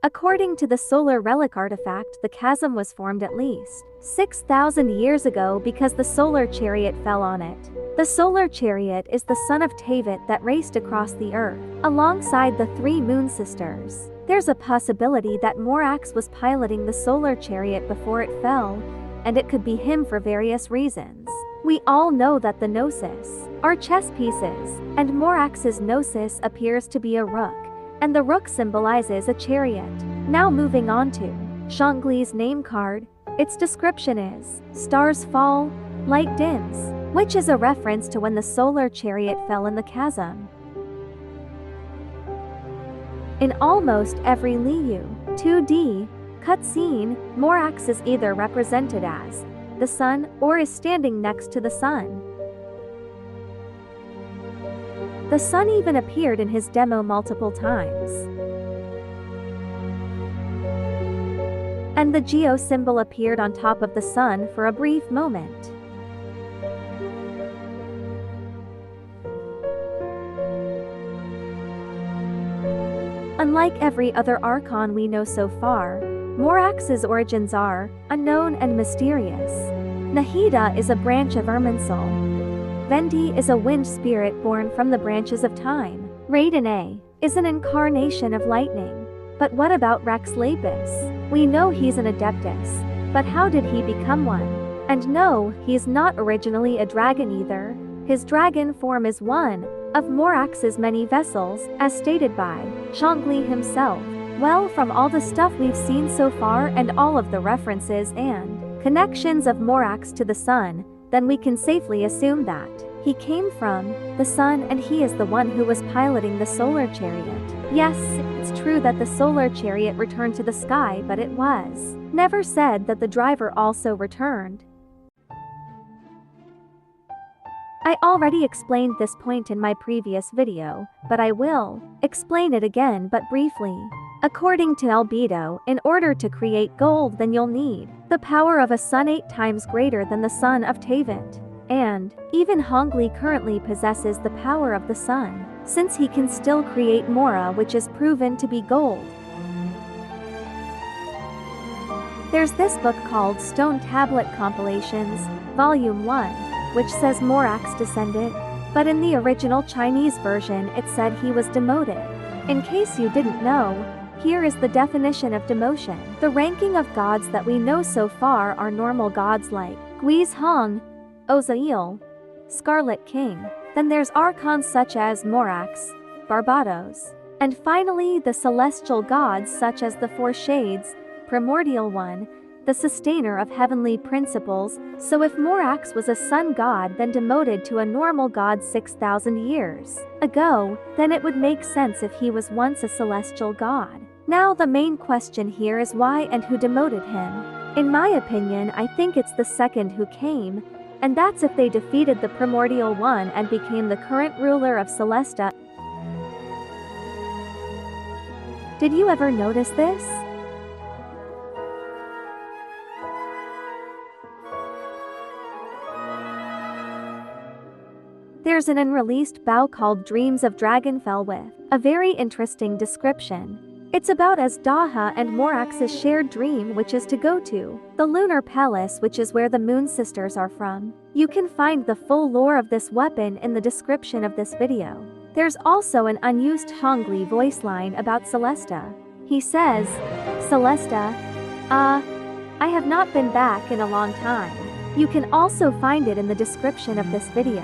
According to the solar relic artifact, the chasm was formed at least 6,000 years ago because the solar chariot fell on it. The solar chariot is the son of Teyvat that raced across the earth, alongside the three moon sisters. There's a possibility that Morax was piloting the solar chariot before it fell, and it could be him for various reasons. We all know that the Gnosis are chess pieces, and Morax's Gnosis appears to be a rook, and the rook symbolizes a chariot. Now moving on to zhongli's name card. Its description is, "Stars fall, light dims," which is a reference to when the solar chariot fell in the chasm. In almost every Liu 2D cutscene, Morax is either represented as the sun or is standing next to the sun. The sun even appeared in his demo multiple times. And the Geo symbol appeared on top of the sun for a brief moment. Unlike every other Archon we know so far, Morax's origins are unknown and mysterious. Nahida is a branch of Irminsul. Venti is a wind spirit born from the branches of time. Raiden is an incarnation of lightning. But what about Rex Lapis? We know he's an Adeptus, but how did he become one? And no, he's not originally a dragon either. His dragon form is one of Morax's many vessels, as stated by zhongli himself. Well, from all the stuff we've seen so far and all of the references and connections of Morax to the sun, then we can safely assume that he came from the sun and he is the one who was piloting the solar chariot. Yes, it's true that the solar chariot returned to the sky, but it was never said that the driver also returned. I already explained this point in my previous video, but I will explain it again but briefly. According to Albedo, in order to create gold, then you'll need the power of a sun 8 times greater than the sun of Teyvat. And even Zhongli currently possesses the power of the sun, since he can still create Mora, which is proven to be gold. There's this book called Stone Tablet Compilations, Volume 1, which says Morax descended, but in the original Chinese version it said he was demoted. In case you didn't know, here is the definition of demotion. The ranking of gods that we know so far are normal gods like Guiz Hong, Ozail, Scarlet King. Then there's archons such as Morax, Barbados. And finally the celestial gods such as the Four Shades, Primordial One, the sustainer of heavenly principles. So if Morax was a sun god then demoted to a normal god 6,000 years ago, then it would make sense if he was once a celestial god. Now the main question here is why and who demoted him. In my opinion, I think it's the second who came, and that's if they defeated the Primordial One and became the current ruler of Celestia. Did you ever notice this? There's an unreleased bow called Dreams of Dragonfell with a very interesting description. It's about Azdaha and Morax's shared dream, which is to go to the Lunar Palace, which is where the Moon Sisters are from. You can find the full lore of this weapon in the description of this video. There's also an unused Zhongli voice line about Celestia. He says, "Celestia, I have not been back in a long time." You can also find it in the description of this video.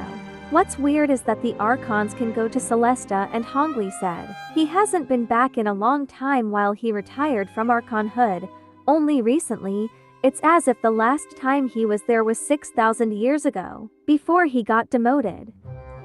What's weird is that the Archons can go to Celestia, and Zhongli said he hasn't been back in a long time while he retired from Archonhood, only recently. It's as if the last time he was there was 6,000 years ago, before he got demoted.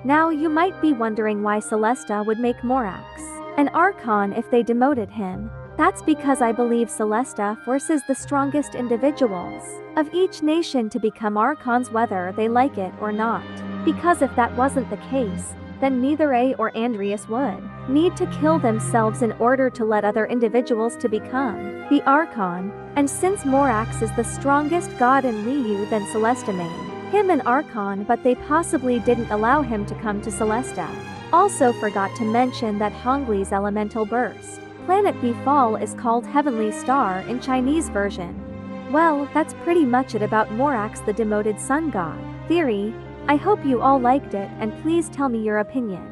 Now you might be wondering why Celestia would make Morax an Archon if they demoted him. That's because I believe Celestia forces the strongest individuals of each nation to become Archons whether they like it or not. Because if that wasn't the case, then neither A or Andreas would need to kill themselves in order to let other individuals to become the Archon. And since Morax is the strongest god in Liu, then Celestia made him an Archon, but they possibly didn't allow him to come to Celestia. Also forgot to mention that Zhongli's elemental burst planet Befall is called Heavenly Star in Chinese version. Well, that's pretty much it about Morax the demoted sun god theory. I hope you all liked it and please tell me your opinion.